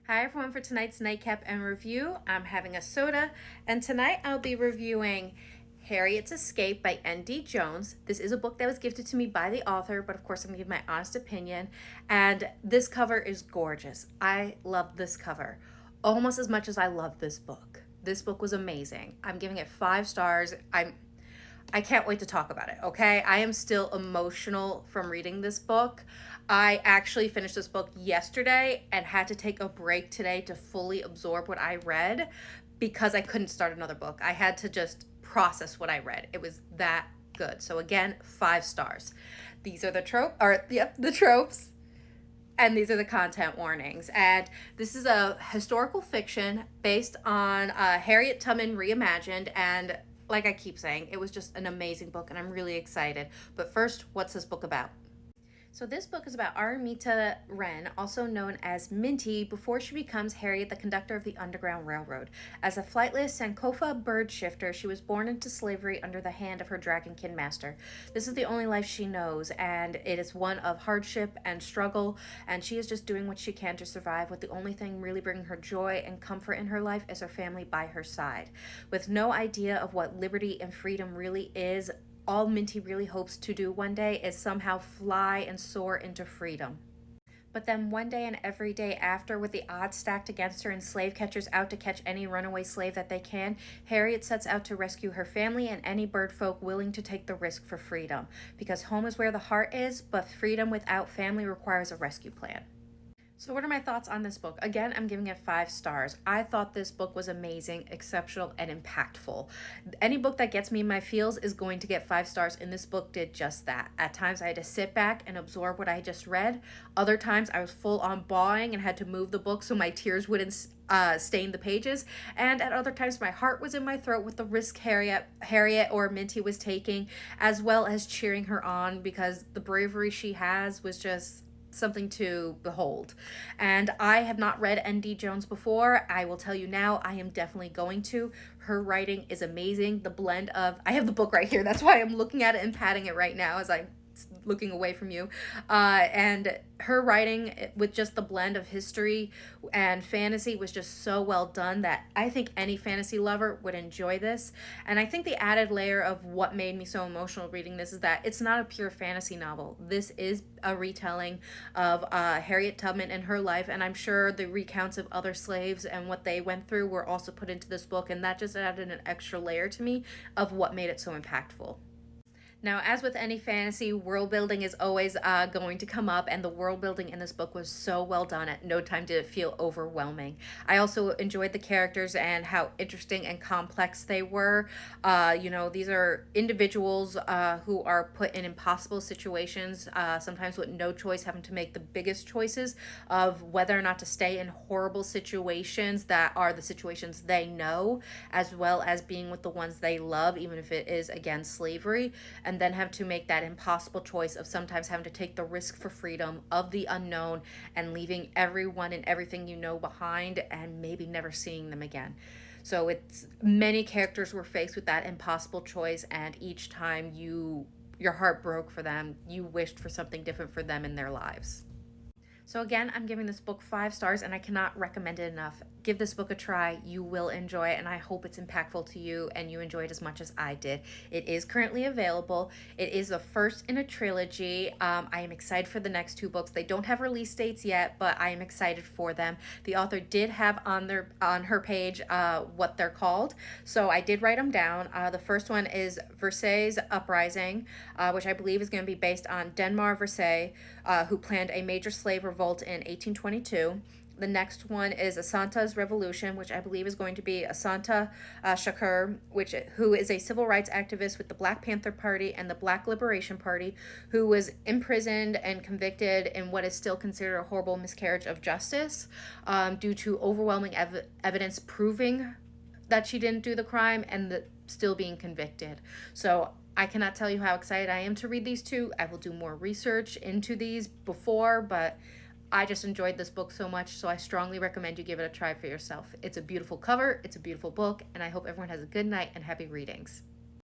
Hi everyone, for tonight's Nightcap and review, I'm having a soda, and tonight I'll be reviewing Harriet's Escape by N.D. Jones. This is a book that was gifted to me by the author, but of course I'm going to give my honest opinion, and this cover is gorgeous. I love this cover almost as much as I love this book. This book was amazing. I'm giving it 5 stars. I can't wait to talk about it, okay? I am still emotional from reading this book. I actually finished this book yesterday and had to take a break today to fully absorb what I read because I couldn't start another book. I had to just process what I read. It was that good. So again, 5 stars. These are the the tropes. And these are the content warnings. And this is a historical fiction based on Harriet Tubman reimagined, and like I keep saying, it was just an amazing book and I'm really excited. But first, what's this book about? So this book is about Araminta Wren, also known as Minty, before she becomes Harriet, the conductor of the Underground Railroad. As a flightless Sankofa bird shifter, she was born into slavery under the hand of her dragonkin master. This is the only life she knows, and it is one of hardship and struggle, and she is just doing what she can to survive, with the only thing really bringing her joy and comfort in her life is her family by her side. With no idea of what liberty and freedom really is, all Minty really hopes to do one day is somehow fly and soar into freedom. But then one day and every day after, with the odds stacked against her and slave catchers out to catch any runaway slave that they can, Harriet sets out to rescue her family and any bird folk willing to take the risk for freedom. Because home is where the heart is, but freedom without family requires a rescue plan. So what are my thoughts on this book? Again, I'm giving it 5 stars. I thought this book was amazing, exceptional, and impactful. Any book that gets me in my feels is going to get 5 stars, and this book did just that. At times, I had to sit back and absorb what I just read. Other times, I was full on bawling and had to move the book so my tears wouldn't stain the pages. And at other times, my heart was in my throat with the risk Harriet or Minty was taking, as well as cheering her on, because the bravery she has was just something to behold. And I have not read N.D. Jones before. I will tell you now, I am definitely going to. Her writing is amazing. The blend of, I have the book right here, that's why I'm looking at it and patting it right now as I'm looking away from you. And her writing with just the blend of history and fantasy was just so well done that I think any fantasy lover would enjoy this. And I think the added layer of what made me so emotional reading this is that it's not a pure fantasy novel. This is a retelling of Harriet Tubman and her life, and I'm sure the recounts of other slaves and what they went through were also put into this book, and that just added an extra layer to me of what made it so impactful. Now, as with any fantasy, world building is always going to come up, and the world building in this book was so well done. At no time did it feel overwhelming. I also enjoyed the characters and how interesting and complex they were. These are individuals who are put in impossible situations, sometimes with no choice, having to make the biggest choices of whether or not to stay in horrible situations that are the situations they know, as well as being with the ones they love, even if it is against slavery, and then have to make that impossible choice of sometimes having to take the risk for freedom of the unknown and leaving everyone and everything you know behind and maybe never seeing them again. So it's many characters were faced with that impossible choice, and each time your heart broke for them, you wished for something different for them in their lives. So again, I'm giving this book 5 stars, and I cannot recommend it enough. Give this book a try. You will enjoy it, and I hope it's impactful to you and you enjoy it as much as I did. It is currently available. It is the first in a trilogy. I am excited for the next 2 books. They don't have release dates yet, but I am excited for them. The author did have on her page what they're called, so I did write them down. The first one is Versailles Uprising, which I believe is going to be based on Denmark Versailles, who planned a major slave revolt in 1822. The next one is Asanta's Revolution, which I believe is going to be Asanta Shakur, who is a civil rights activist with the Black Panther Party and the Black Liberation Party, who was imprisoned and convicted in what is still considered a horrible miscarriage of justice due to overwhelming evidence proving that she didn't do the crime and still being convicted. So I cannot tell you how excited I am to read these 2. I will do more research into these before, but I just enjoyed this book so much, so I strongly recommend you give it a try for yourself. It's a beautiful cover, it's a beautiful book, and I hope everyone has a good night and happy readings.